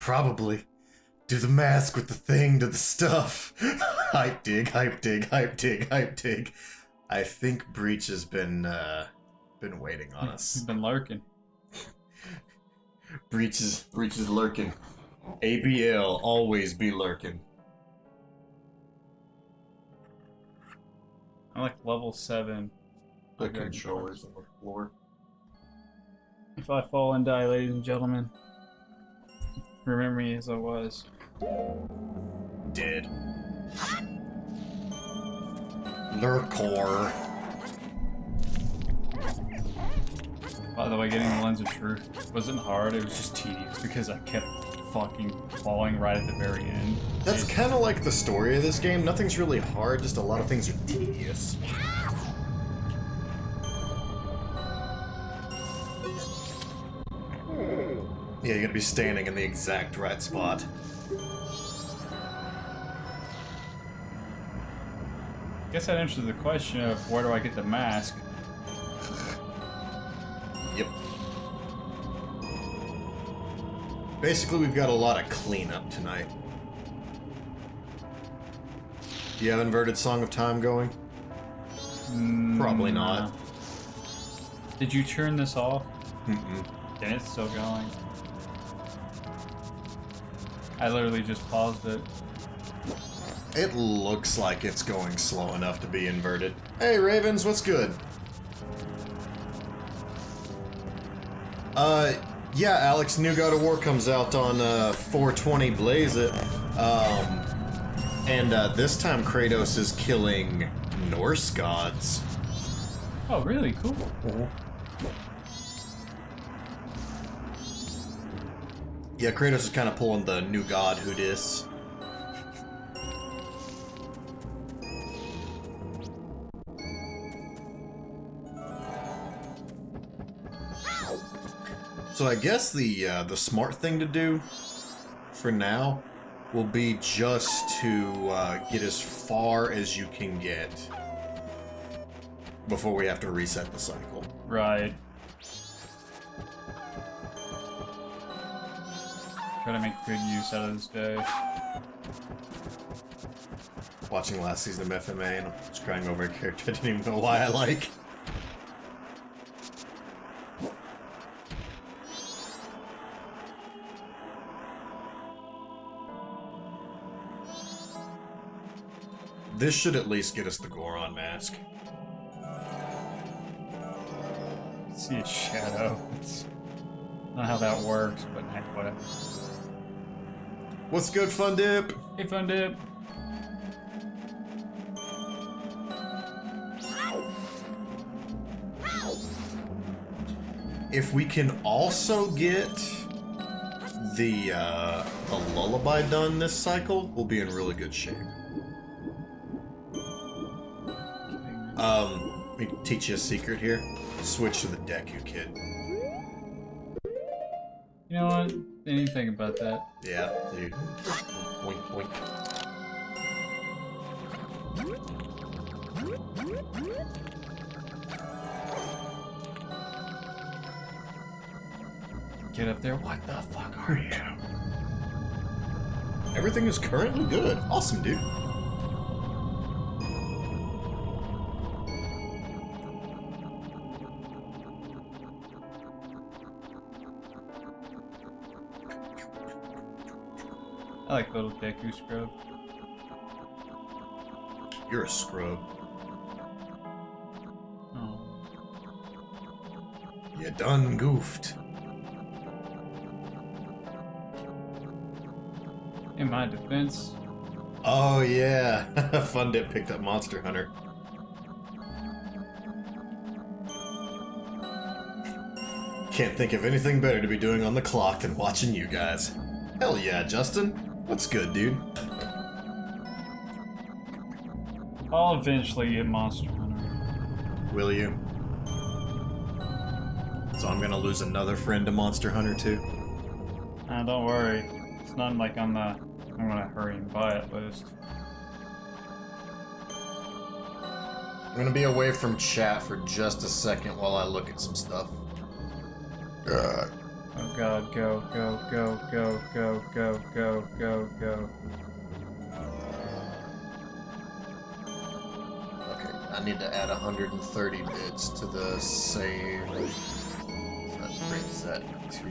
Probably. Do the mask with the thing to the stuff. Hype dig, hype dig, hype dig, hype dig. I think Breach has been waiting on us. He's been lurking. Breach is lurking. ABL always be lurking. I'm like level 7. The controllers on the floor. If I fall and die, ladies and gentlemen, remember me as I was. Dead. Lurkor. By the way, getting the Lens of Truth wasn't hard, it was just tedious because I kept fucking falling right at the very end. That's kind of like the story of this game. Nothing's really hard, just a lot of things are tedious. Yeah, you gotta be standing in the exact right spot. I guess that answers the question of where do I get the mask? Yep. Basically, we've got a lot of cleanup tonight. Do you have Inverted Song of Time going? Probably not. Did you turn this off? Mm-mm. And it's still going. I literally just paused it. It looks like it's going slow enough to be inverted. Hey, Ravens, what's good? Yeah, Alex, new God of War comes out on 4/20 Blaze It. And this time Kratos is killing Norse gods. Oh, really? Cool. Yeah, Kratos is kind of pulling the new god who dis. So I guess the smart thing to do for now will be just to get as far as you can get before we have to reset the cycle. Right. Try to make good use out of this day. Watching last season of FMA and I'm just crying over a character I didn't even know why I like. This should at least get us the Goron mask. See a shadow. It's not how that works, but heck, whatever. What's good, Fun Dip? Hey, Fun Dip. If we can also get the lullaby done this cycle, we'll be in really good shape. Let me teach you a secret here. Switch to the deck, you kid. You know what? Didn't even think about that. Yeah, dude. Boink, boink. Get up there. What the fuck are you? Everything is currently good. Awesome, dude. I like little Deku scrub. You're a scrub. Oh. You done goofed. In my defense, Oh yeah, Fun Dip picked up Monster Hunter. Can't think of anything better to be doing on the clock than watching you guys. Hell yeah, Justin. What's good, dude? I'll eventually get Monster Hunter. Will you? So I'm gonna lose another friend to Monster Hunter too? Don't worry. It's not like I'm gonna hurry and buy it list. I'm gonna be away from chat for just a second while I look at some stuff. Oh god, go, go, go, go, go, go, go, go, go. Okay, I need to add 130 bits to the save. That brings that to...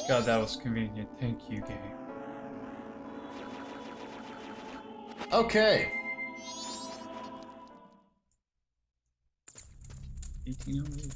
God, that was convenient. Thank you, game. Okay. 1808.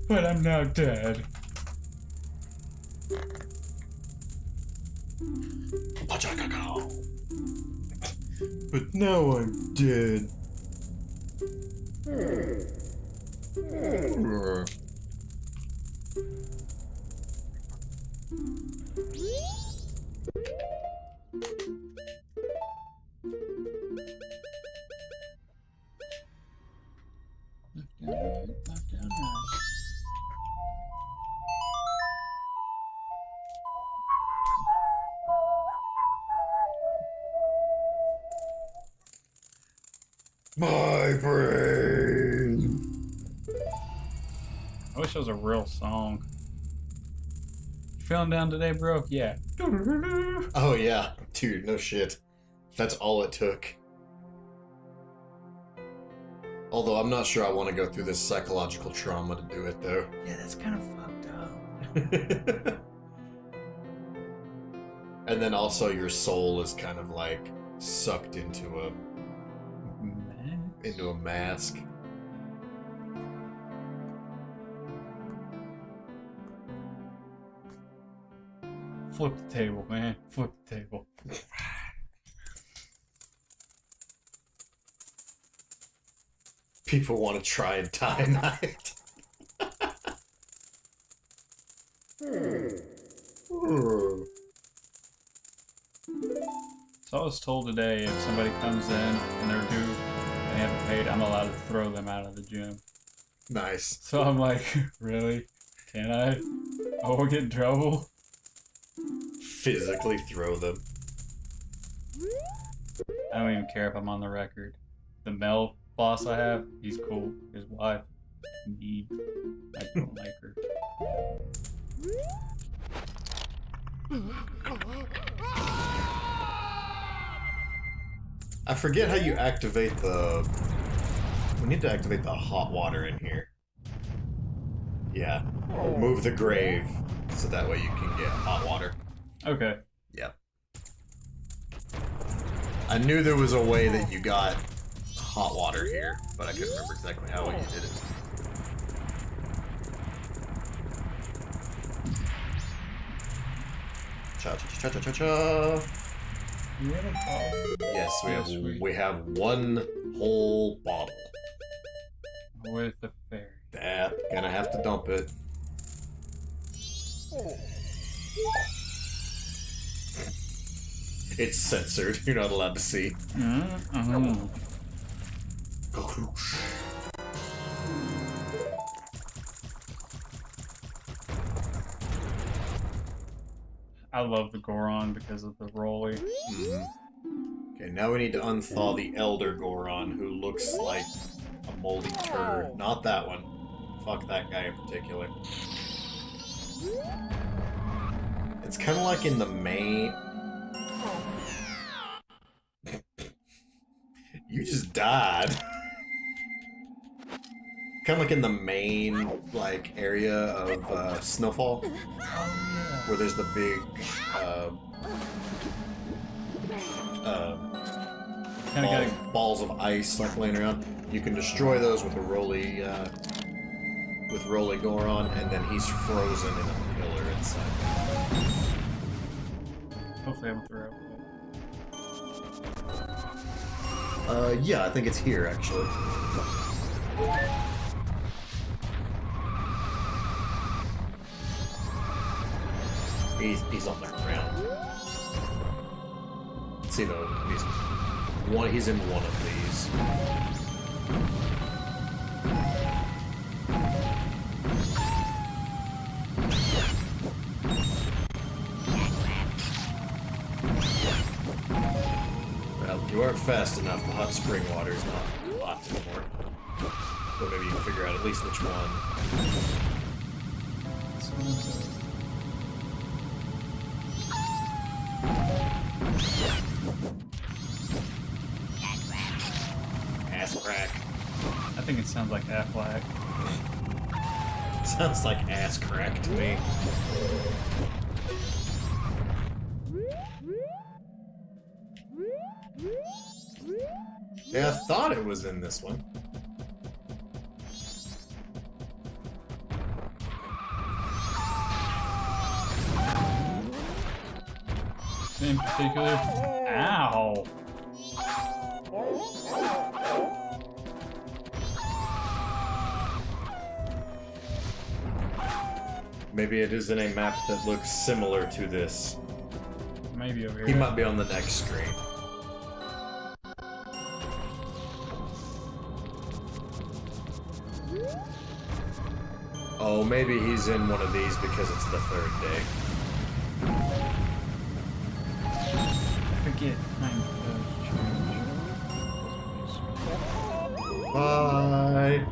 But I'm now dead. But now I'm dead. Left down, right, left down, right. My brain. I wish it was a real song. You feeling down today, bro? Yeah. Oh yeah, dude, no shit. That's all it took. Although I'm not sure I want to go through this psychological trauma to do it, though. Yeah, that's kind of fucked up. And then also your soul is kind of like sucked into a mask. Flip the table, man. Flip the table. People want to try and tie a night. So I was told today if somebody comes in and they're due, they haven't paid, I'm allowed to throw them out of the gym. Nice. So I'm like, really? Can I? Oh, we'll get in trouble? Physically throw them. I don't even care if I'm on the record. The male boss I have, he's cool. His wife, me, I don't like her. I forget how you activate the... We need to activate the hot water in here. Yeah. Move the grave, so that way you can get hot water. Okay. Yep. I knew there was a way that you got hot water here, but I couldn't remember exactly how you did it. Cha-cha-cha-cha-cha-cha. You have a bottle? Yes, Yes, we have one whole bottle. With the fairy. Gonna have to dump it. It's censored. You're not allowed to see. Mm-hmm. I love the Goron because of the Rolly. Okay, now we need to unthaw the Elder Goron, who looks like a moldy turd. Not that one. Fuck that guy in particular. It's kind of like in the main... You just died. Kind of like in the main, like, area of Snowfall. Oh, yeah. Where there's the big, balls of ice like laying around. You can destroy those with a Rolly Goron, and then he's frozen in a pillar inside. Hopefully I'm through. Yeah, I think it's here, actually. He's on the ground. See though, he's He's in one of these. Well, you aren't fast enough. The hot spring water is not locked anymore. But maybe you can figure out at least which one. Ass crack. I think it sounds like Affleck. Sounds like ass crack to me. Yeah, I thought it was in this one. In particular, ow! Maybe it is in a map that looks similar to this. Maybe over here. He might be on the next screen. Oh, maybe he's in one of these because it's the third day. I forget. Bye.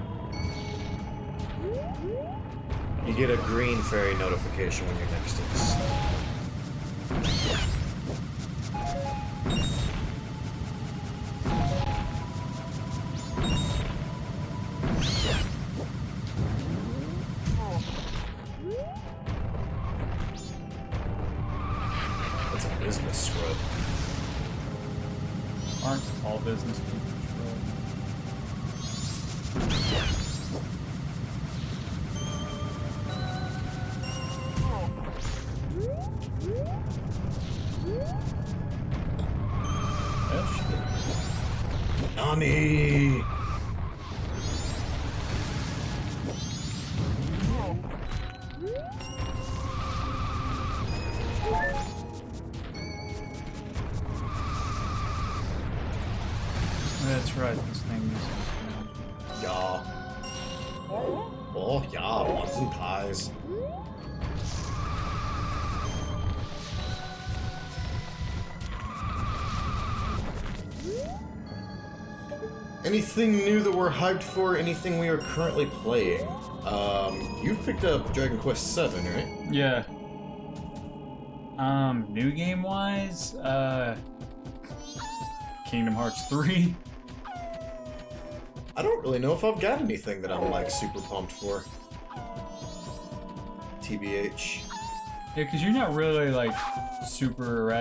You get a green fairy notification when you're next to this. That's a business scrub. Aren't all business people Nani! That's right, this thing uses Yeah. Oh, yeah, buns and pies. Anything new that we're hyped for? Anything we are currently playing? You've picked up Dragon Quest VII, right? Yeah. New game wise, Kingdom Hearts 3. I don't really know if I've got anything that I'm like super pumped for. TBH. Yeah, because you're not really like super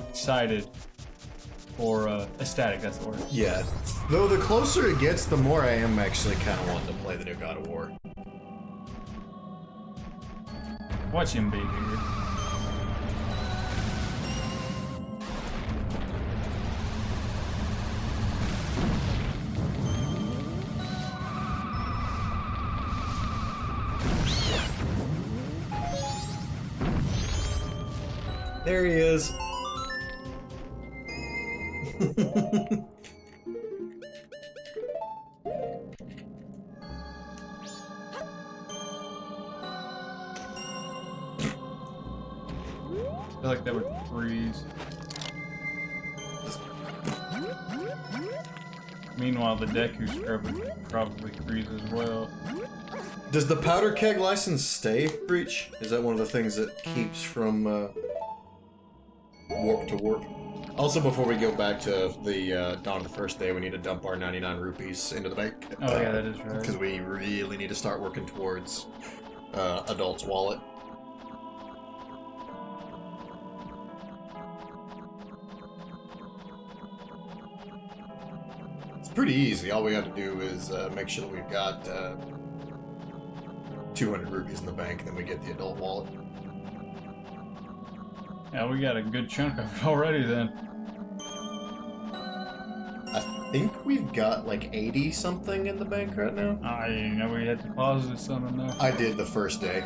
excited or ecstatic, that's the word. Yeah. Though the closer it gets, the more I am actually kind of wanting to play the new God of War. Watch him be here. There he is. I feel like that would freeze. Meanwhile, the Deku's probably freeze as well. Does the powder keg license stay, Breach? Is that one of the things that keeps from warp to warp? Also, before we go back to the Dawn of the First Day, we need to dump our 99 rupees into the bank. Oh yeah, that is right. Because we really need to start working towards Adult's wallet. It's pretty easy. All we got to do is make sure that we've got 200 rupees in the bank, and then we get the adult wallet. Yeah, we got a good chunk of it already then. I think we've got like 80 something in the bank right now. I didn't know we had deposited something there. I did the first day.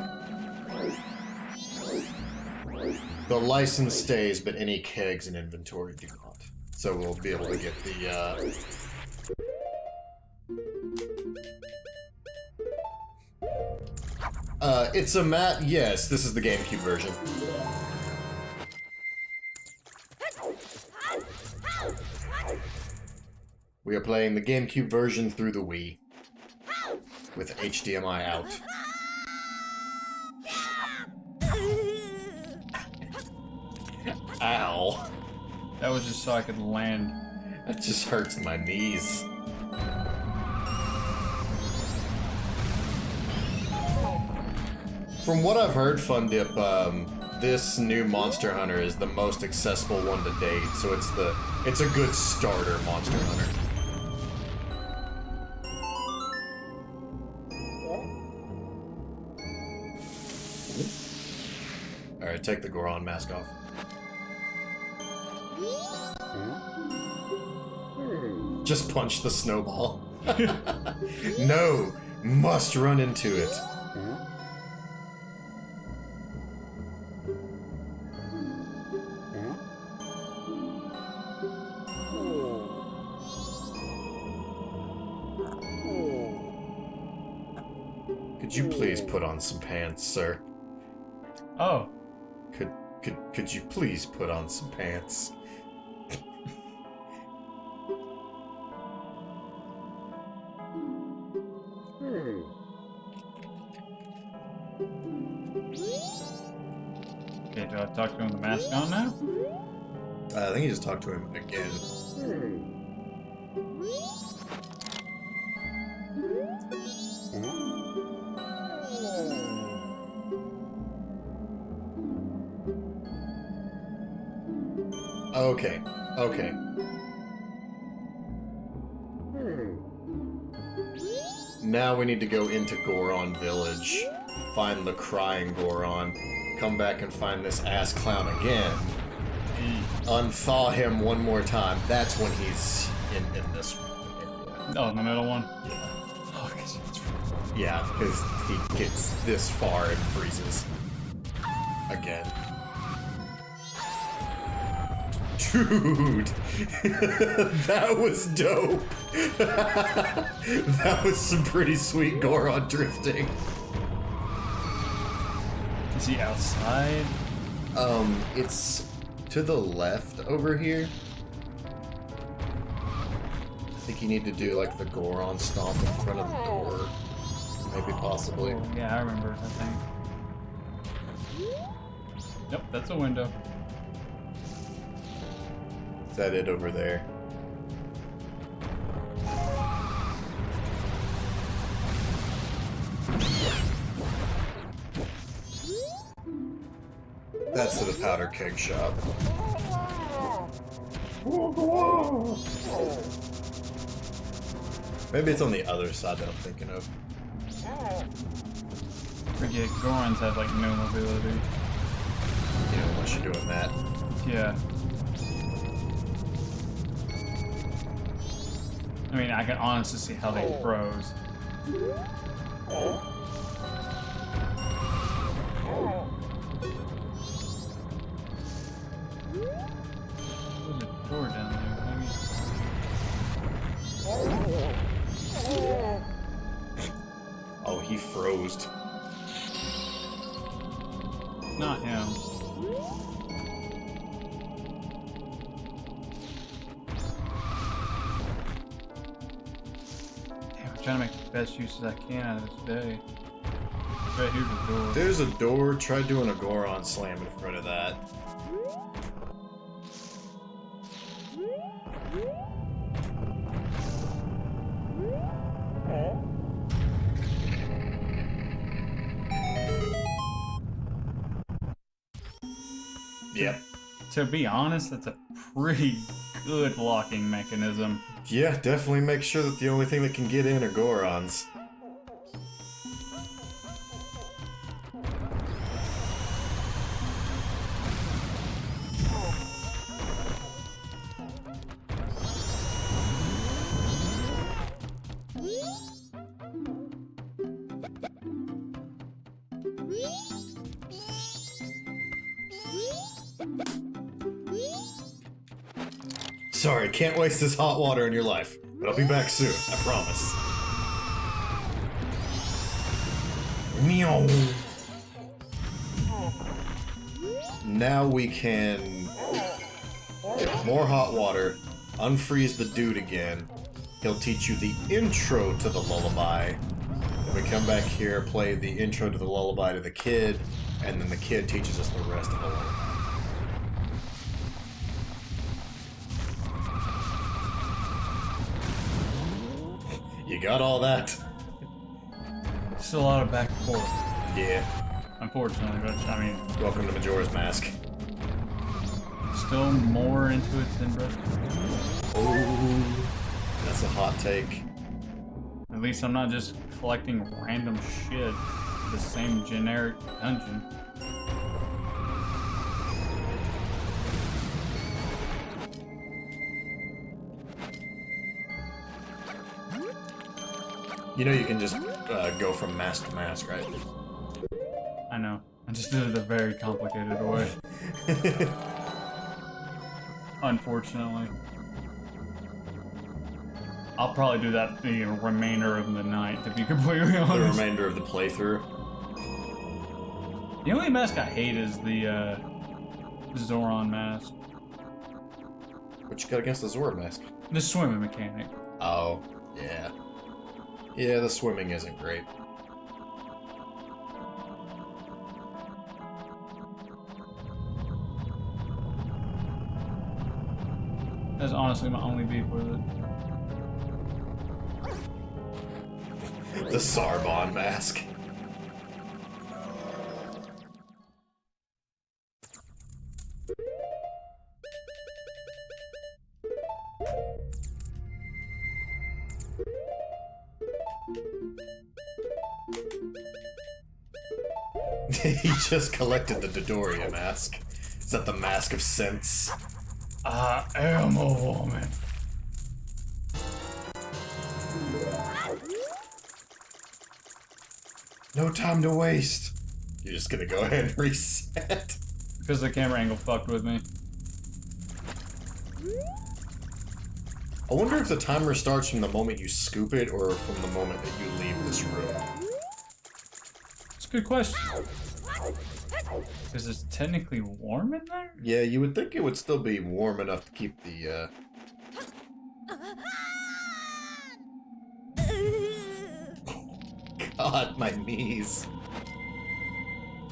The license stays, but any kegs in inventory do not. So we'll be able to get the, it's a mat. Yes, this is the GameCube version. We are playing the GameCube version through the Wii. With HDMI out. Ow. That was just so I could land. That just hurts my knees. From what I've heard, Fun Dip, this new Monster Hunter is the most accessible one to date, so it's a good starter Monster Hunter. Alright, take the Goron mask off. Just punch the snowball. No! Must run into it. Could you please put on some pants, sir? Oh. Could you please put on some pants? Okay, do I talk to him with the mask on now? I think you just talked to him again. Okay, okay. Now we need to go into Goron Village, find the crying Goron, come back and find this ass clown again, unthaw him one more time. That's when he's in this area. Oh, the middle one? Yeah. Oh, Yeah, because he gets this far and freezes. Again. Dude! That was dope! That was some pretty sweet Goron drifting. Is he outside? It's to the left over here. I think you need to do like the Goron stomp in front of the door. Maybe possibly. Oh, yeah, I remember, I think. Nope, that's a window. Is that it over there? That's to the powder keg shop. Maybe it's on the other side that I'm thinking of. Forget, Gorons have like no mobility. Yeah, once you're doing that. Yeah. I mean, I can honestly see how they froze. There's a door down there, maybe. Oh, he froze. It's not him. Damn, I'm trying to make the best use as I can out of this day. Right here's the door. There's a door. Try doing a Goron slam in front of that. Yep. To be honest, that's a pretty good locking mechanism. Yeah, definitely make sure that the only thing that can get in are Gorons. Sorry, can't waste this hot water in your life. But I'll be back soon, I promise. Meow. Now we can get more hot water, unfreeze the dude again. He'll teach you the intro to the lullaby. Then we come back here, play the intro to the lullaby to the kid, and then the kid teaches us the rest of the lullaby. You got all that? Still a lot of back and forth. Yeah. Unfortunately, but I mean... Welcome to Majora's Mask. Still more into it than Breath of the Wild. Oh, that's a hot take. At least I'm not just collecting random shit. The same generic dungeon. You know you can just go from mask to mask, right? I know. I just did it a very complicated way. Unfortunately. I'll probably do that the remainder of the night, to be completely honest. The remainder of the playthrough. The only mask I hate is the Zoran mask. What you got against the Zora mask? The swimming mechanic. Oh, yeah. Yeah, the swimming isn't great. That's honestly my only beef with it. The Sarbon mask. He just collected the Dodoria mask. Is that the mask of sense? I am a woman. No time to waste. You're just gonna go ahead and reset. Because the camera angle fucked with me. I wonder if the timer starts from the moment you scoop it or from the moment that you leave this room. It's a good question. Because it's technically warm in there? Yeah, you would think it would still be warm enough to keep the, God, my knees.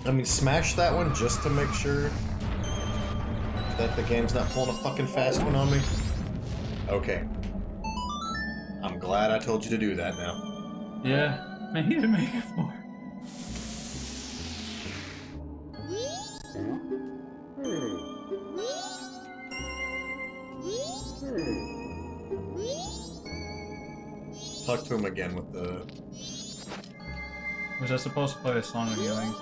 I mean, smash that one just to make sure that the game's not pulling a fucking fast one on me. Okay. I'm glad I told you to do that now. Yeah, I need to make it more. Talk to him again with the... Was I supposed to play a song of healing?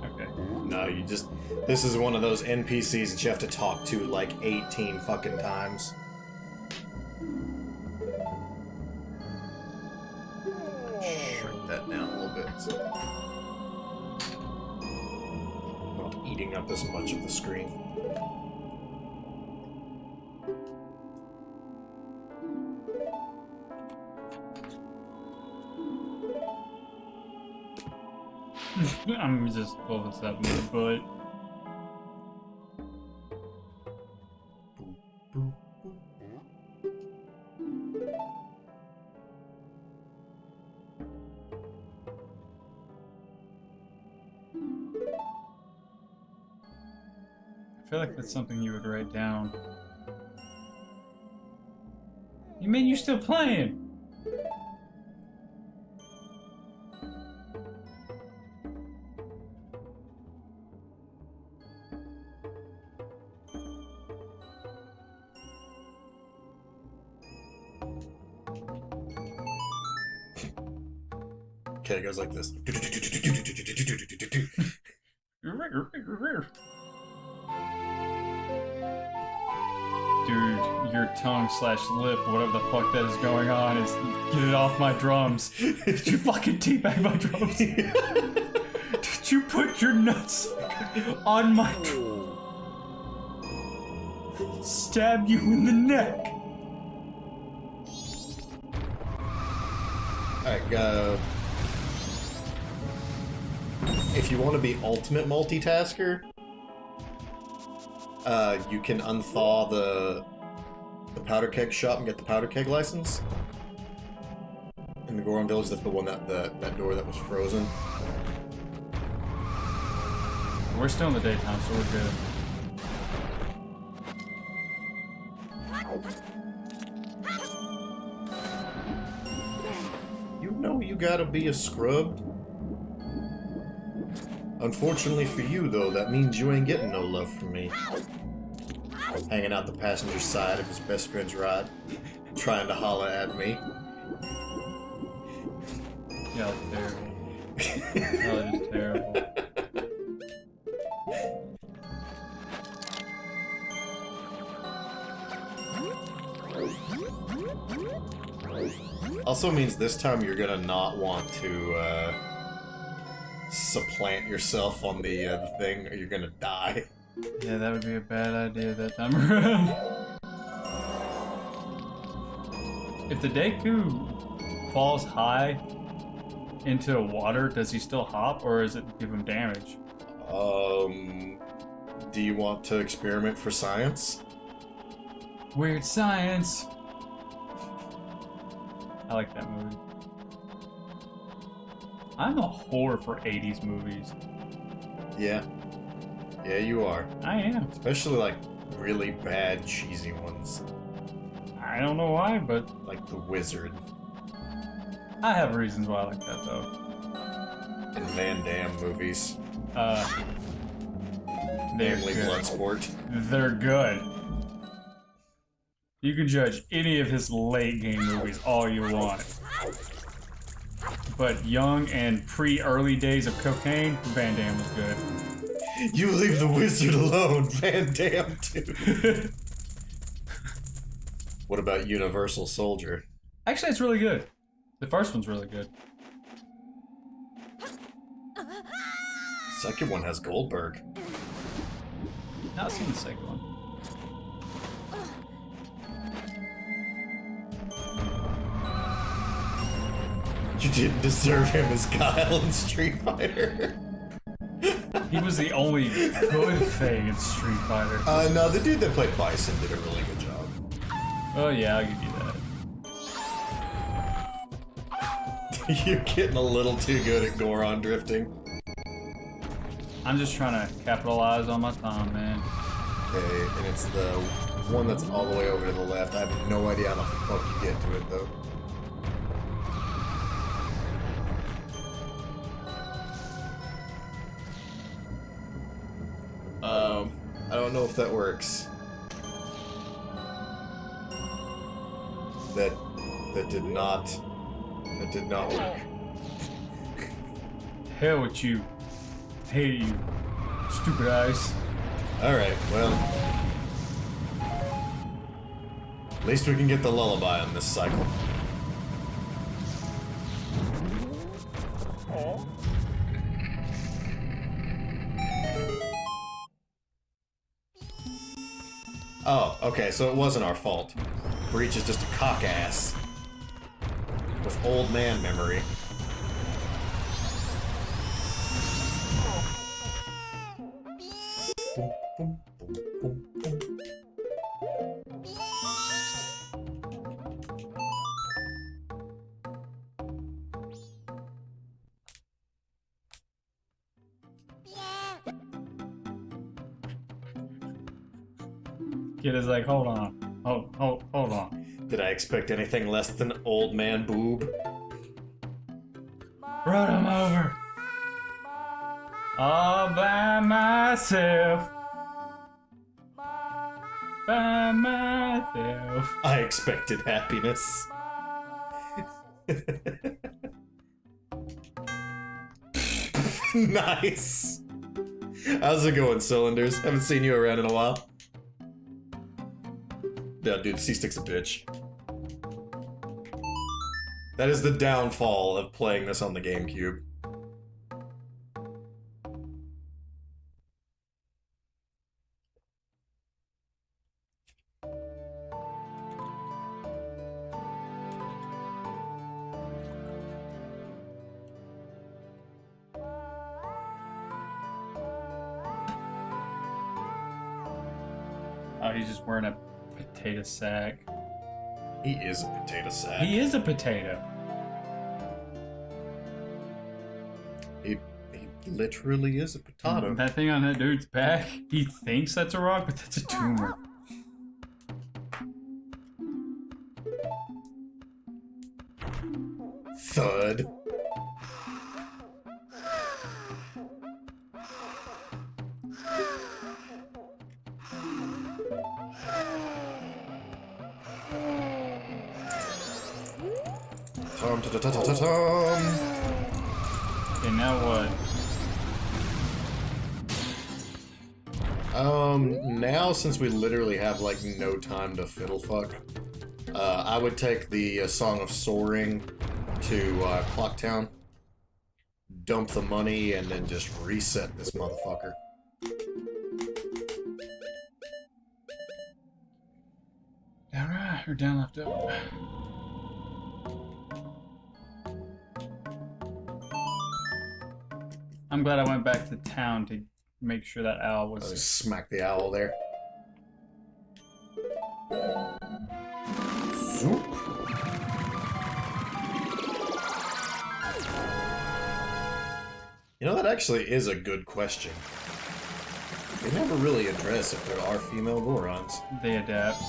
Okay. No, you just... This is one of those NPCs that you have to talk to like 18 fucking times. Shrink that down a little bit. So not eating up as much of the screen. I'm just pull this up in my butt. I feel like that's something you would write down. You mean you still playing? Okay, it goes like this. Dude, your tongue/lip, whatever the fuck that is going on, is get it off my drums. Did you fucking teabag my drums? Did you put your nuts on my stab you in the neck. Alright, go. If you want to be ultimate multitasker, you can unthaw the powder keg shop and get the powder keg license. In the Goron Village, that's the one that door that was frozen. We're still in the daytime, so we're good. You know you gotta be a scrub. Unfortunately for you, though, that means you ain't getting no love from me. Hanging out the passenger side of his best friend's ride, trying to holler at me. Yeah, terrible. That is terrible. Also means this time you're gonna not want to, supplant yourself on the thing, or you're gonna die. Yeah, that would be a bad idea that time around. If the Deku falls high into water, does he still hop, or does it give him damage? Do you want to experiment for science? Weird science! I like that movie. I'm a whore for 80s movies. Yeah. Yeah, you are. I am. Especially, like, really bad, cheesy ones. I don't know why, but Like The Wizard. I have reasons why I like that, though. And Van Damme movies. They're Namely good. Bloodsport. They're good. You can judge any of his late game movies all you want. But young and pre-early days of cocaine, Van Damme was good. You leave the Wizard alone, Van Damme too. What about Universal Soldier? Actually, it's really good. The first one's really good. Second one has Goldberg. Not seen the second one. You didn't deserve him as Kyle in Street Fighter. He was the only good thing in Street Fighter. No, the dude that played Bison did a really good job. Oh yeah, I'll give you that. You're getting a little too good at Goron drifting. I'm just trying to capitalize on my time, man. Okay, and it's the one that's all the way over to the left. I have no idea how the fuck you get to it, though. I don't know if that works. That did not work. Hell with you. Hate you. Stupid eyes. Alright, well. At least we can get the lullaby on this cycle. Oh, okay, so it wasn't our fault. Breach is just a cock-ass. With old man memory. Kid is like, hold on. Hold on. Did I expect anything less than old man boob? Run him over. All by myself. By myself. I expected happiness. Nice. How's it going, Cylinders? Haven't seen you around in a while. Yeah, dude, C-Stick's a bitch. That is the downfall of playing this on the GameCube. Oh, he's just wearing a potato sack. He is a potato sack. He is a potato. He literally is a potato. That thing on that dude's back, he thinks that's a rock, but that's a tumor. Thud. Tom. Okay, now what? Now since we literally have like no time to fiddle fuck, I would take the Song of Soaring to Clocktown, dump the money, and then just reset this motherfucker. Down right or down left up? I'm glad I went back to town to make sure that owl was. Smack the owl there. Zoop. You know, that actually is a good question. They never really address if there are female Gorons. They adapt.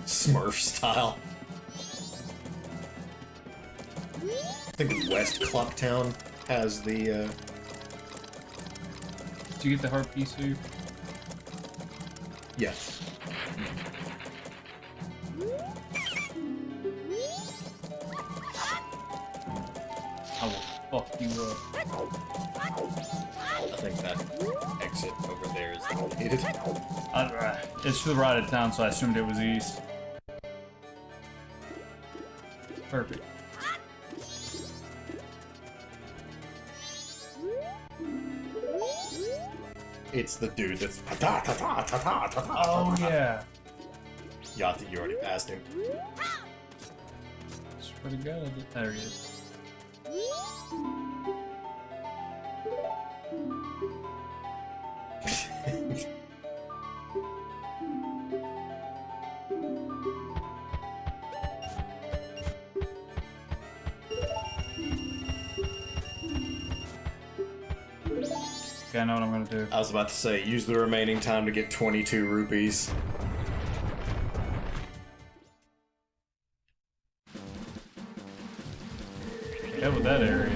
Smurf style. I think West Clocktown has the, Did you get the harpy suit? Yes. I will fuck you up. I think that exit over there is located. It's to the right of town, so I assumed it was east. Perfect. It's the dude that's. Oh, yeah. Yachty, you already passed him. Swear to God, I did. There he is. Okay, I know what I'm gonna do. I was about to say, use the remaining time to get 22 rupees. Hell with that area.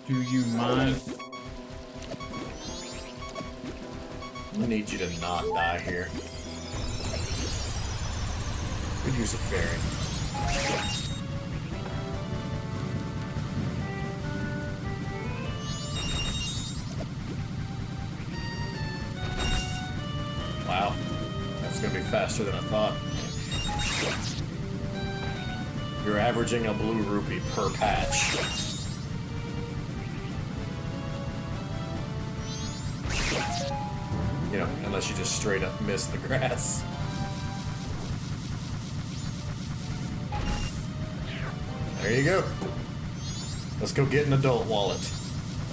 Do you mind? I need you to not die here. Could use a fairy. Wow. That's gonna be faster than I thought. You're averaging a blue rupee per patch. You know, unless you just straight up miss the grass. There you go. Let's go get an adult wallet.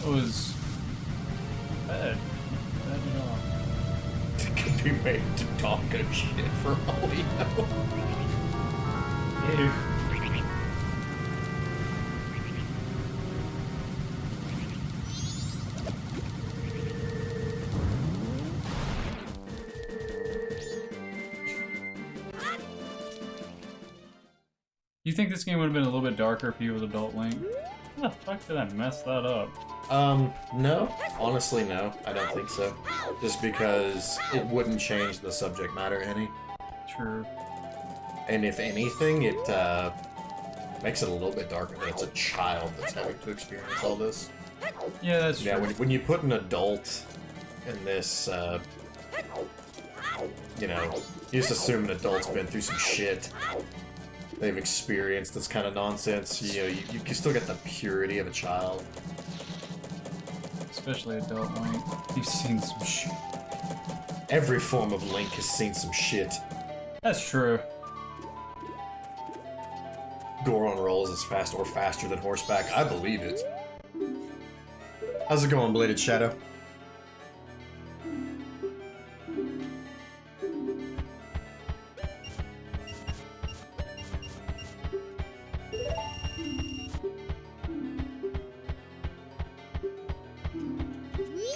That was bad. Bad at all. It could be made to talk good shit for all we know. Ew. You think this game would have been a little bit darker if he was Adult Link? How the fuck did I mess that up? No. Honestly, no. I don't think so. Just because it wouldn't change the subject matter any. True. And if anything, it, makes it a little bit darker that it's a child that's having to experience all this. Yeah, that's true. Yeah, when you put an adult in this, you know, you just assume an adult's been through some shit. They've experienced this kind of nonsense. You know, you still get the purity of a child. Especially Adult Link. You've seen some shit. Every form of Link has seen some shit. That's true. Goron rolls as fast or faster than horseback. I believe it. How's it going, Bladed Shadow?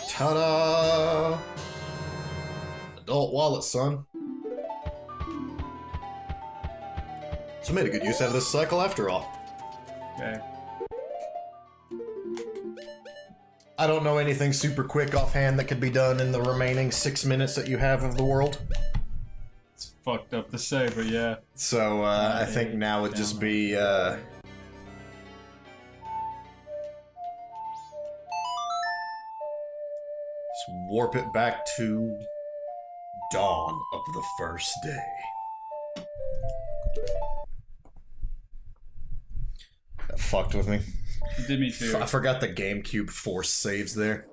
Ta-da! Adult wallet, son. So made a good use out of this cycle after all. Okay. I don't know anything super quick offhand that could be done in the remaining 6 minutes that you have of the world. It's fucked up to say, but yeah. So, I think now would just be, just warp it back to dawn of the first day. That fucked with me. It did me too. I forgot the GameCube force saves there.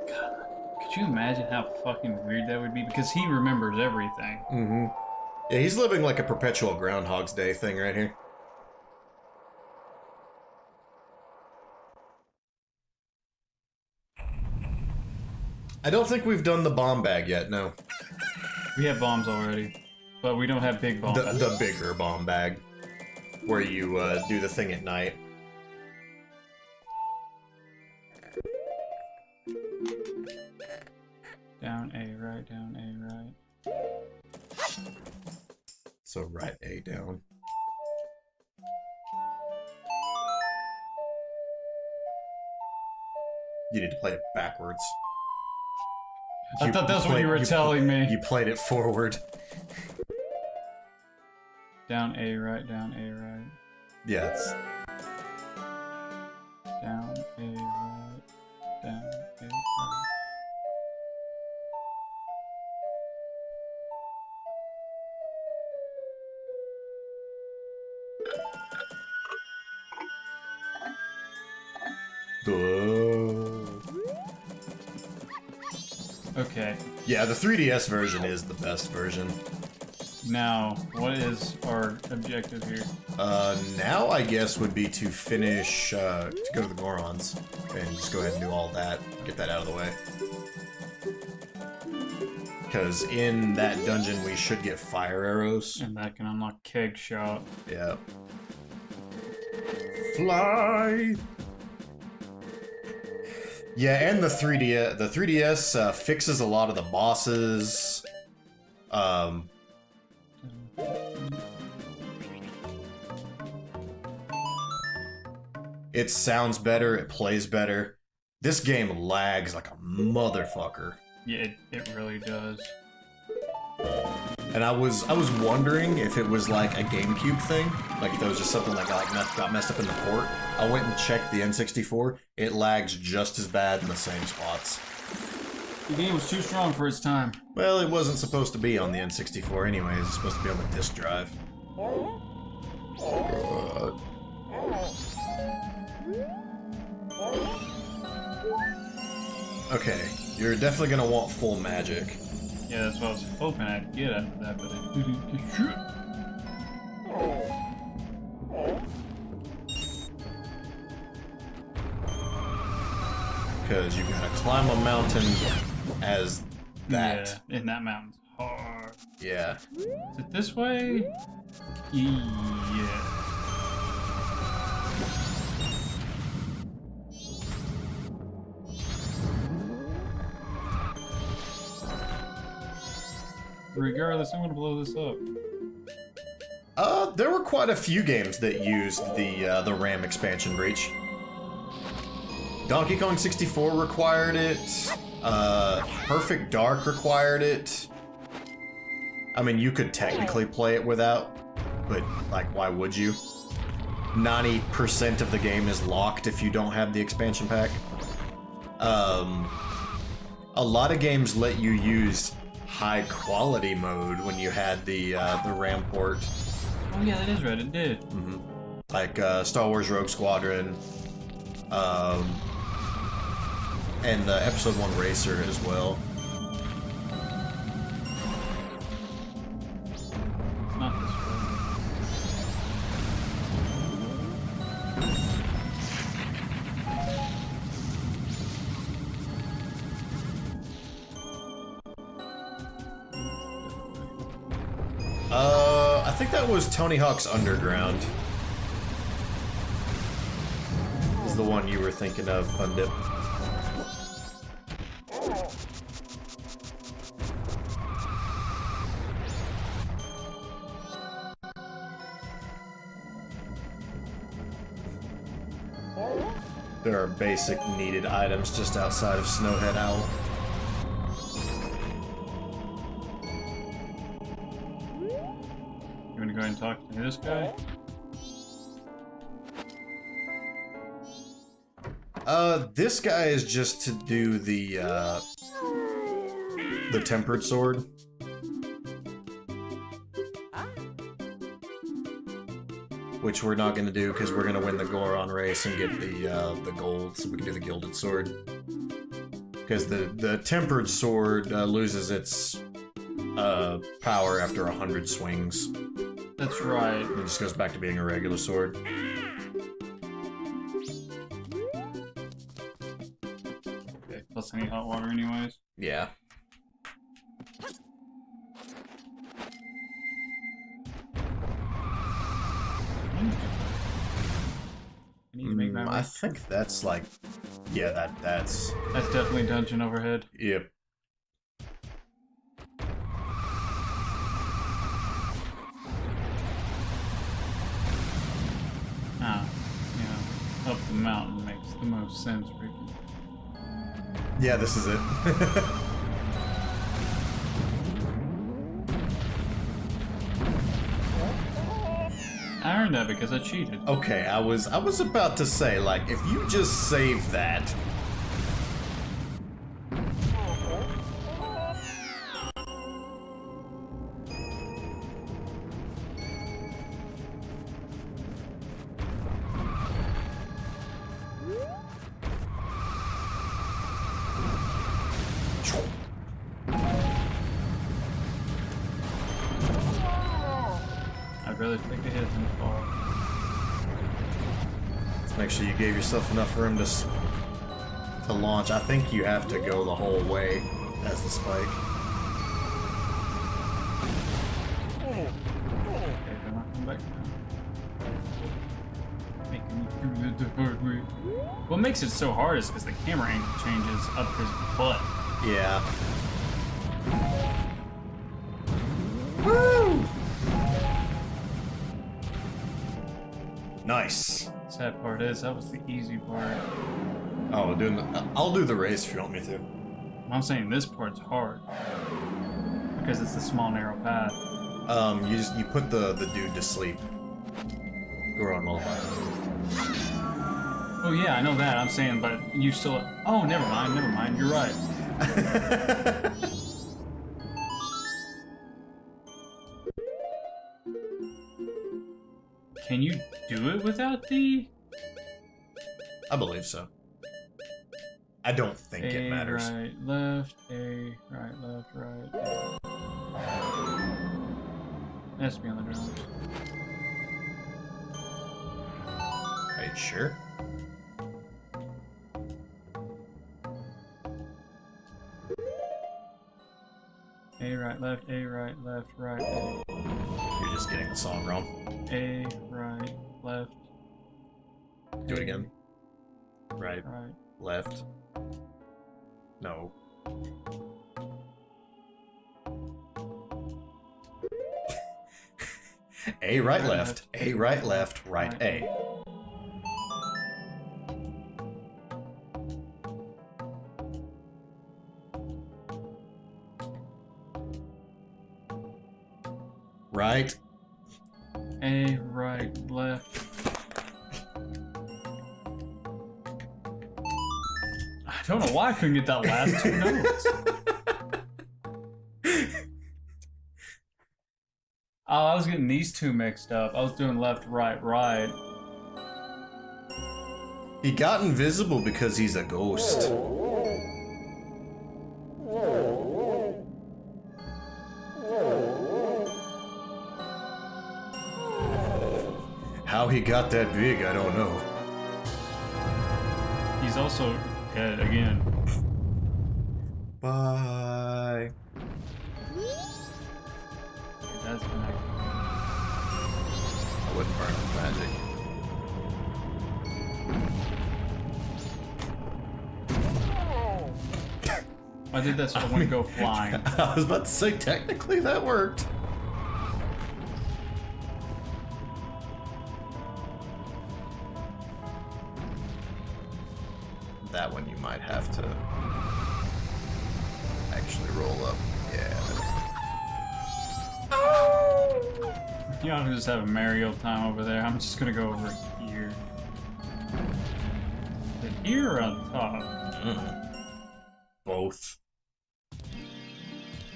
Could you imagine how fucking weird that would be? Because he remembers everything. Mm-hmm. Yeah, he's living like a perpetual Groundhog's Day thing right here. I don't think we've done the bomb bag yet, no. We have bombs already, but we don't have big bombs. The bigger bomb bag, where you do the thing at night. Down A, right, down A, right. So right A down. You need to play it backwards. I thought that's what you were telling me. You played it forward. Down A, right, down A, right. Yeah, it's... Down A, right, down A, right. Okay. Yeah, the 3DS version is the best version. Now, what is our objective here? Now I guess would be to finish, to go to the Gorons, and just go ahead and do all that, get that out of the way. Because in that dungeon we should get fire arrows. And that can unlock keg shot. Yeah. Fly! Yeah, and the 3DS fixes a lot of the bosses. It sounds better, it plays better. This game lags like a motherfucker. Yeah, it really does. And I was wondering if it was like a GameCube thing, like if it was just something that got messed up in the port. I went and checked the N64. It lags just as bad in the same spots. The game was too strong for its time. Well, it wasn't supposed to be on the N64 anyways. It's supposed to be on the disk drive. Okay, you're definitely gonna want full magic. Yeah, that's what I was hoping I'd get out of that, but it didn't. Because you gotta climb a mountain as that. Yeah, and that mountain's hard. Yeah. Is it this way? Yeah. Regardless, I'm gonna blow this up. There were quite a few games that used the RAM expansion breach. Donkey Kong 64 required it. Perfect Dark required it. I mean, you could technically play it without, but like, why would you? 90% of the game is locked if you don't have the expansion pack. A lot of games let you use high quality mode when you had the RAM port. Oh yeah, that is right. It did. Mm-hmm. Like Star Wars Rogue Squadron, and Episode 1 Racer as well. It's not this way. think that was Tony Hawk's Underground. Is the one you were thinking of, Fundip. There are basic needed items just outside of Snowhead Owl. You wanna go ahead and talk to this guy? This guy is just to do the tempered sword. Which we're not gonna do because we're gonna win the Goron race and get the gold, so we can do the gilded sword. Because the tempered sword loses its power after 100 swings. That's right. It just goes back to being a regular sword. Okay, plus any hot water anyways. Yeah. I think that's like, yeah, that's definitely dungeon overhead. Yep. Ah, yeah, up the mountain makes the most sense, Ricky. Yeah, this is it. I earned that because I cheated. Okay, I was about to say, like, if you just save that. I'd rather take a hit than fall. Let's make sure you gave yourself enough room to launch. I think you have to go the whole way as the spike. Okay, then I'll come back now. Making me do the hard way. What makes it so hard is because the camera angle changes up his butt. Yeah. Woo! Nice. Sad part is, that was the easy part. Oh, I'll do the race if you want me to. I'm saying this part's hard. Because it's a small, narrow path. You put the dude to sleep. We're on mobile. Oh yeah, I know that. I'm saying, but you still... Oh, never mind. You're right. Can you do it without the... I believe so. I don't think it matters. Right, left, A, right, left, right, A. It has to be on the ground. Are you sure? A, right, left, A, right, left, right, A. You're just getting the song wrong. A, right, left. Do it again. Right, Right. left. No. A, right, left. A, right, left, right, A. Right. A, right, left. I don't know why I couldn't get that last two notes. Oh, I was getting these two mixed up. I was doing left, right, right. He got invisible because he's a ghost. How he got that big, I don't know. He's also dead again. Bye. That's connected. wouldn't burn with magic. I did that so I wouldn't go flying. I was about to say, technically that worked. That one you might have to actually roll up. Yeah. Y'all can just have a merry old time over there. I'm just gonna go over here. Is it here or on top? Both.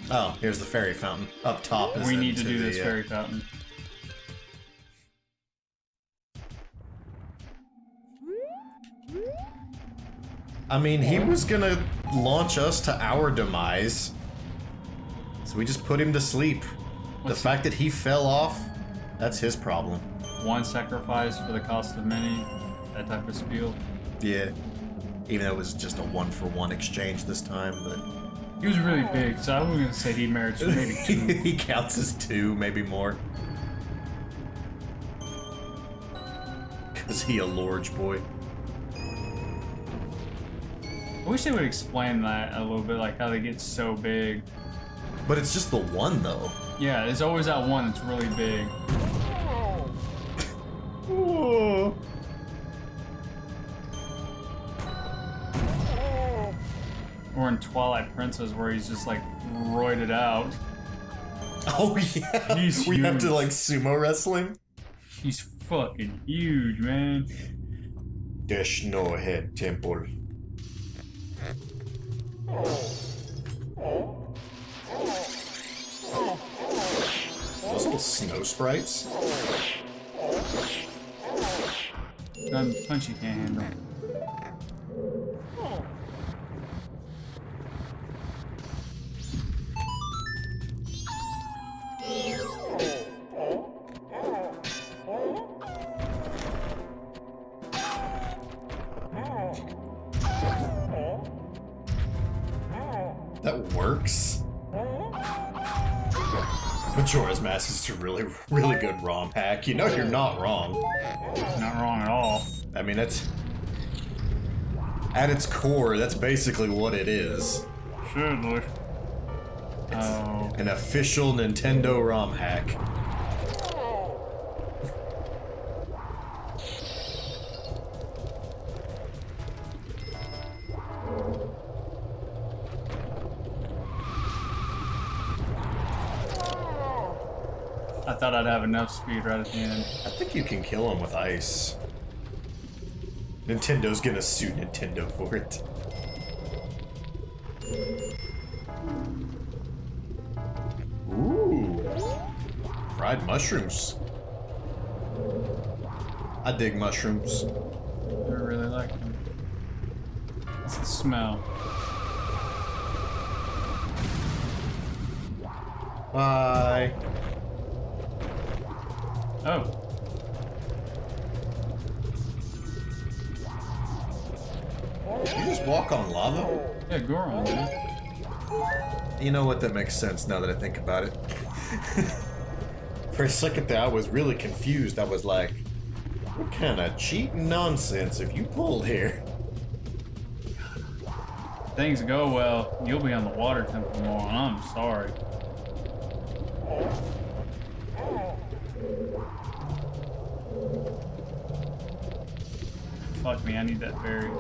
Oh, here's the fairy fountain. Up top is We need to into do the, this fairy fountain. I mean, he was gonna launch us to our demise. So we just put him to sleep. The fact that he fell off, that's his problem. One sacrifice for the cost of many. That type of spiel. Yeah. Even though it was just a 1-for-1 exchange this time, but... He was really big, so I was gonna say he merits maybe 2. He counts as 2, maybe more. Cause he a large boy. I wish they would explain that a little bit, like how they get so big. But it's just the one, though. Yeah, there's always that one that's really big. Whoa. Or in Twilight Princess, where he's just like roided out. Oh yeah, He's we have to huge. like sumo wrestling. He's fucking huge, man. There's no head temple. Those little snow sprites. Gun punch you can't handle. That works. Majora's Mask is a really good ROM hack. You know you're not wrong. Not wrong at all. I mean, it's... At its core, that's basically what it is. Surely. Oh. An official Nintendo ROM hack. I thought I'd have enough speed right at the end. I think you can kill him with ice. Nintendo's gonna sue Nintendo for it. Ooh. Fried mushrooms. I dig mushrooms. I really like them. It's the smell. Bye. Oh. Did you just walk on lava? Yeah, Goron, dude. You know what? That makes sense now that I think about it. For a second there, I was really confused. I was like, what kind of cheating nonsense have you pulled here? If things go well, you'll be on the water temple more, and I'm sorry. Fuck me, I need that berry.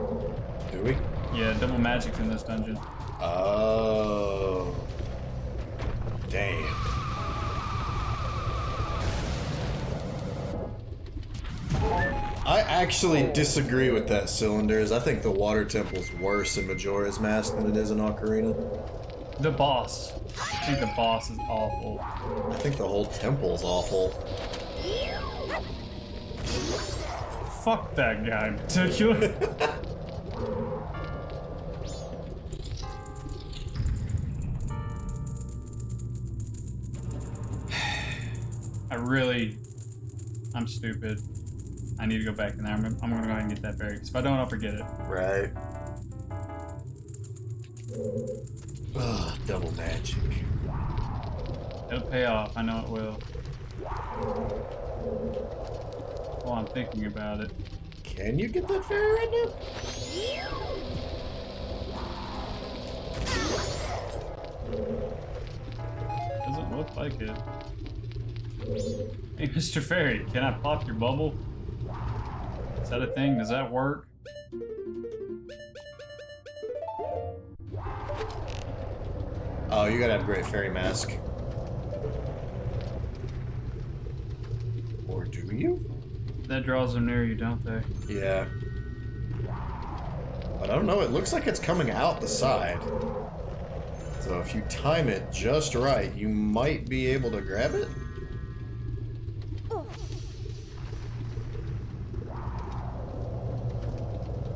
Do we? Yeah, double magic's in this dungeon. Oh. Damn. I actually disagree with that, Cylinders. I think the water temple's worse in Majora's Mask than it is in Ocarina. The boss. I think the boss is awful. I think the whole temple's awful. Fuck that guy in particular. I'm stupid. I need to go back in there. I'm gonna go ahead and get that berry, because if I don't, I'll forget it. Right. Ugh, double magic. It'll pay off. I know it will. while I'm thinking about it. Can you get that fairy right now? Doesn't look like it. Hey, Mr. Fairy, can I pop your bubble? Is that a thing? Does that work? Oh, you gotta have a great fairy mask. Or do you? That draws them near you, don't they? Yeah. But I don't know, it looks like it's coming out the side. So if you time it just right, you might be able to grab it?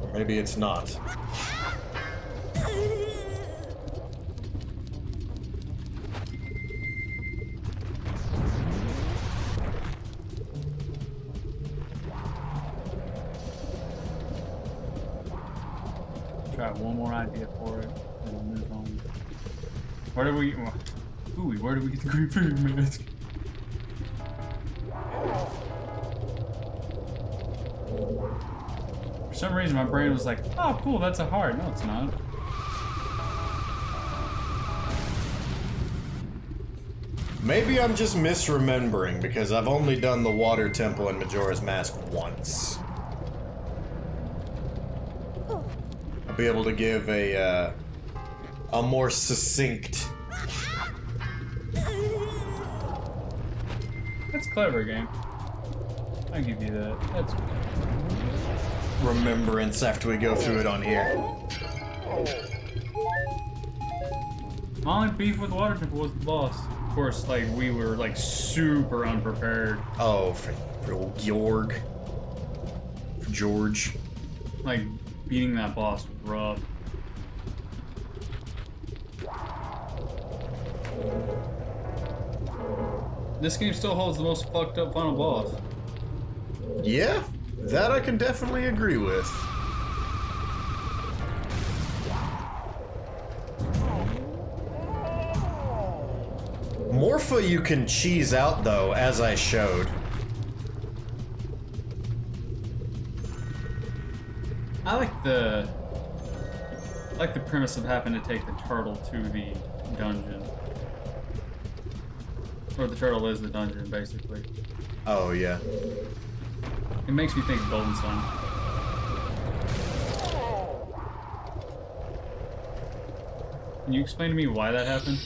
Or maybe it's not. Try one more idea for it, and we'll move on. Where do we... Ooh, where do we get the green fairy mask? For some reason, my brain was like, oh, cool, that's a heart. No, it's not. Maybe I'm just misremembering, because I've only done the water temple and Majora's Mask once. I'll be able to give a more succinct... That's clever, game. I'll give you that. That's good. remembrance after we go through it on here. My only beef with Water Temple was the boss. Of course, like, we were, like, super unprepared. Oh, for old Georg. For George. Like, beating that boss was rough. This game still holds the most fucked up final boss. Yeah, that I can definitely agree with. Morpha you can cheese out though, as I showed. I like the premise of having to take the turtle to the dungeon. Or the turtle is the dungeon, basically. Oh, yeah. It makes me think of Golden Sun. Can you explain to me why that happened?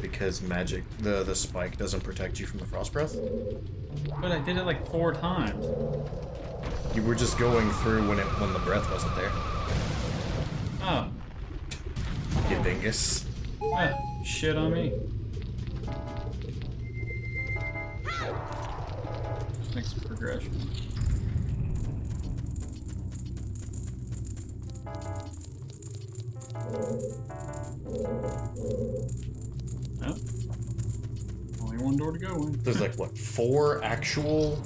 Because magic, the spike doesn't protect you from the frost breath. But I did it like 4 times. You were just going through when the breath wasn't there. Oh. You dingus. Ah, shit on me. Makes progression. Oh. Only one door to go in. There's like, what, 4 actual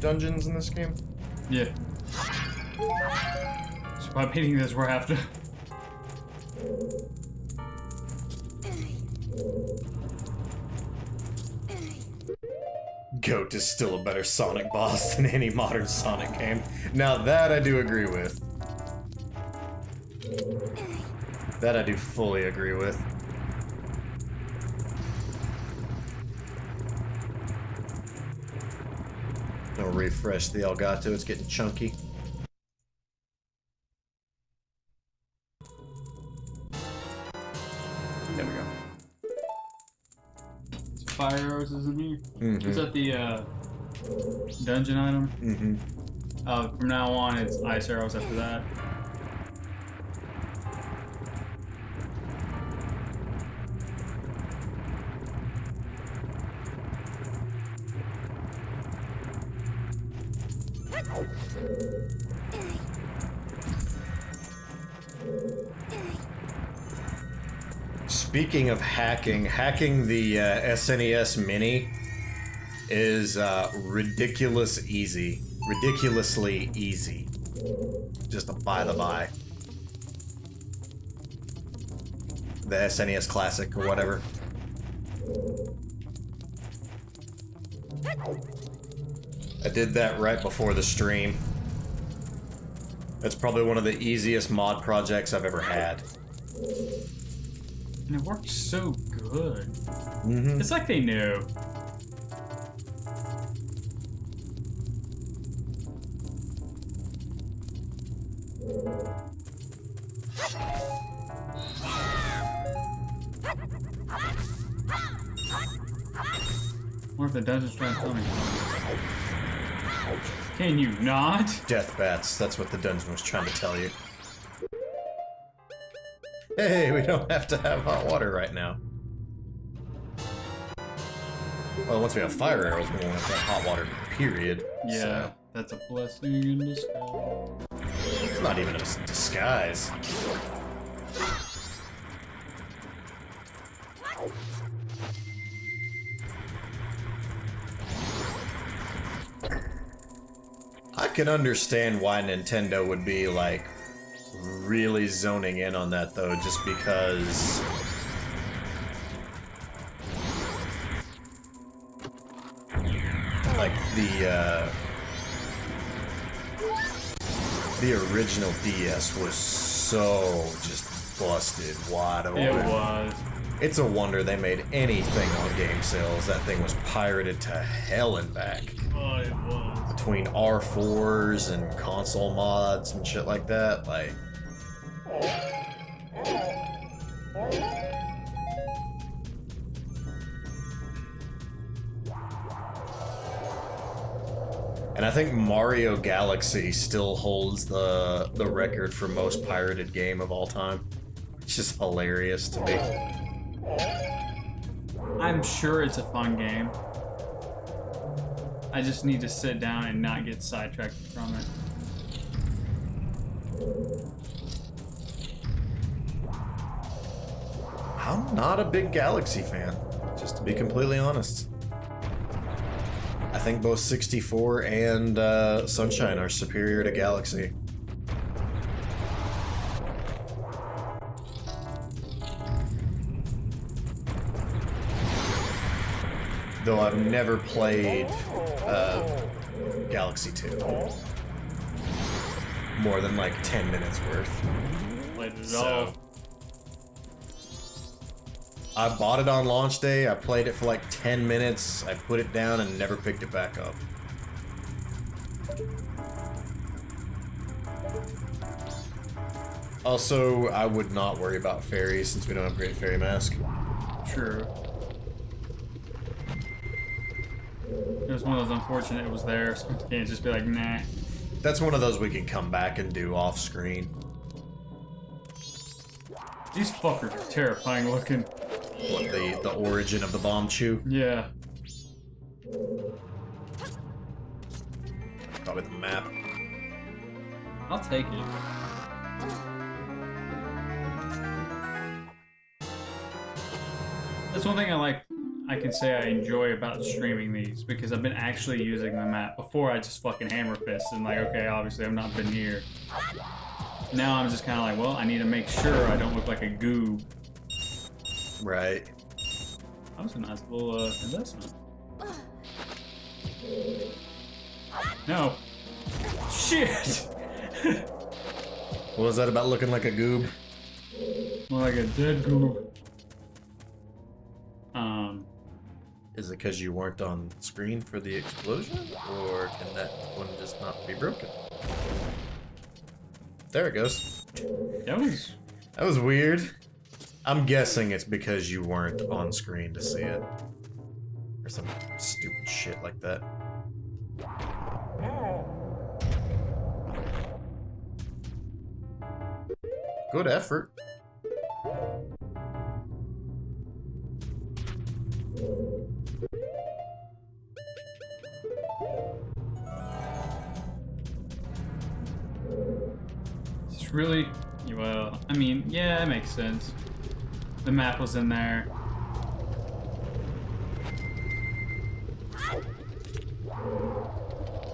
dungeons in this game? Yeah. So by beating this, we're have to... Goat is still a better Sonic boss than any modern Sonic game. Now that I do agree with. That I do fully agree with. I'll refresh the Elgato, it's getting chunky. There we go. So fire arrows is in here. Mm-hmm. Is that the dungeon item? Mm-hmm. From now on, it's ice arrows after that. Speaking of hacking the SNES Mini is ridiculously easy. Just a by the by. The SNES Classic or whatever. I did that right before the stream. That's probably one of the easiest mod projects I've ever had. And it worked so good. Mm-hmm. It's like they knew. What if the dungeon's trying to tell me? Can you not? Death bats, that's what the dungeon was trying to tell you. Hey, we don't have to have hot water right now. Well, once we have fire arrows, we won't have to have hot water, period. Yeah, So. that's a blessing in disguise. It's not even a disguise. I can understand why Nintendo would be, like, really zoning in on that, though, just because... like, the original DS was so just busted wide open. It was. It's a wonder they made anything on game sales. That thing was pirated to hell and back. Oh, it was. Between R4s and console mods and shit like that, like... And I think Mario Galaxy still holds the record for most pirated game of all time. It's just hilarious to me. I'm sure it's a fun game. I just need to sit down and not get sidetracked from it. I'm not a big Galaxy fan, just to be completely honest. I think both 64 and Sunshine are superior to Galaxy. Though I've never played Galaxy 2. More than like 10 minutes worth. Played it So, all. I bought it on launch day, I played it for like 10 minutes, I put it down and never picked it back up. Also, I would not worry about fairies since we don't have Great Fairy Mask. True. It was one of those unfortunate it was there, so you can't just be like, nah. That's one of those we can come back and do off screen. These fuckers are terrifying looking. What, the origin of the bomb chew? Yeah. Probably the map. I'll take it. That's one thing I can say I enjoy about streaming these, because I've been actually using the map. Before I just fucking hammer fist and like, okay, obviously I've not been here. Now I'm just kind of like, well, I need to make sure I don't look like a goob. Right. That was a nice little investment. No. Shit! What was that about looking like a goob? More like a dead goob. Is it because you weren't on screen for the explosion? Or can that one just not be broken? There it goes. That was weird. I'm guessing it's because you weren't on screen to see it. Or some stupid shit like that. Good effort. It's really, well, I mean, yeah, it makes sense. The map was in there.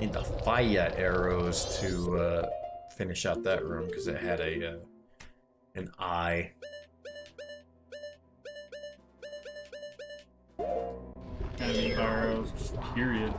Need the fire arrows to finish out that room because it had a an eye. Gotta be fire arrows, just period.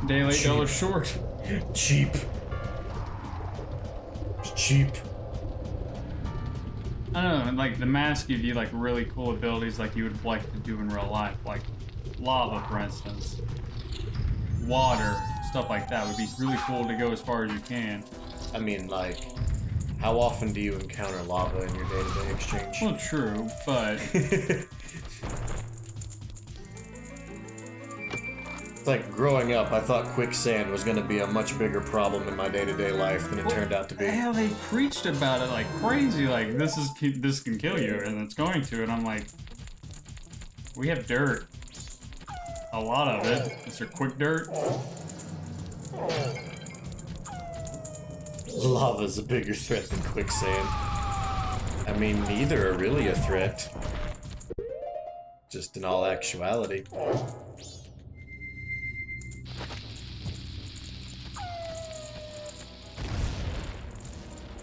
Day late, dollar short. Cheap. It's cheap. I don't know, like the mask gives you like really cool abilities like you would like to do in real life, like lava, for instance. Water, stuff like that would be really cool to go as far as you can. I mean, like, how often do you encounter lava in your day-to-day exchange? Well, true, but It's like growing up, I thought quicksand was going to be a much bigger problem in my day-to-day life than it turned out to be. hell, they preached about it like crazy. Like this can kill you, and it's going to. And I'm like, we have dirt, a lot of it. Is there quick dirt? Lava's a bigger threat than quicksand. I mean, neither are really a threat. Just in all actuality.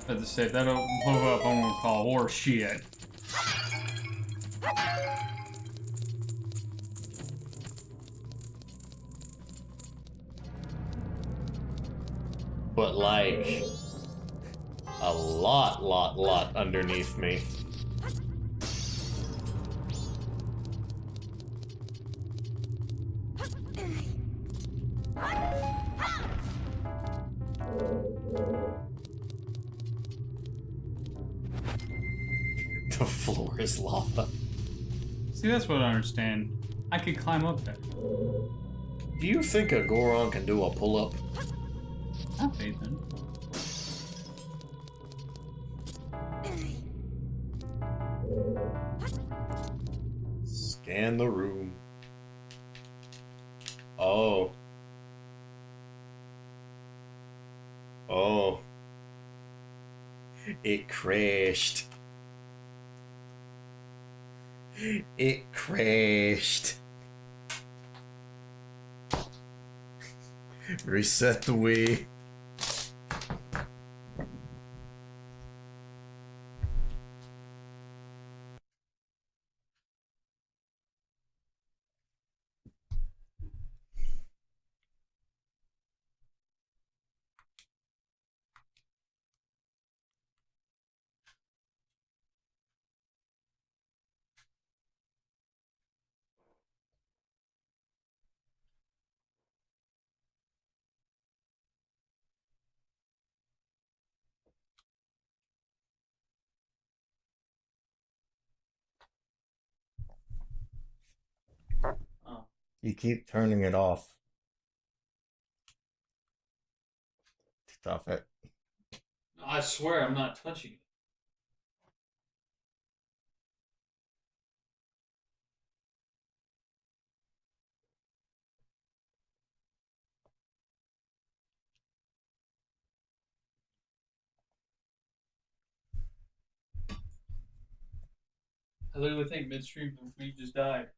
As I said, that'll blow up on what we call horse shit. But like, a lot underneath me. The floor is lava. See, that's what I don't understand. I could climb up there. Do you think a Goron can do a pull-up? I'll faith in. Scan the room. Oh. Oh. It crashed. It crashed. Reset the Wii. Oh. You keep turning it off. Stop it. I swear I'm not touching it. I literally think midstream the weed just died.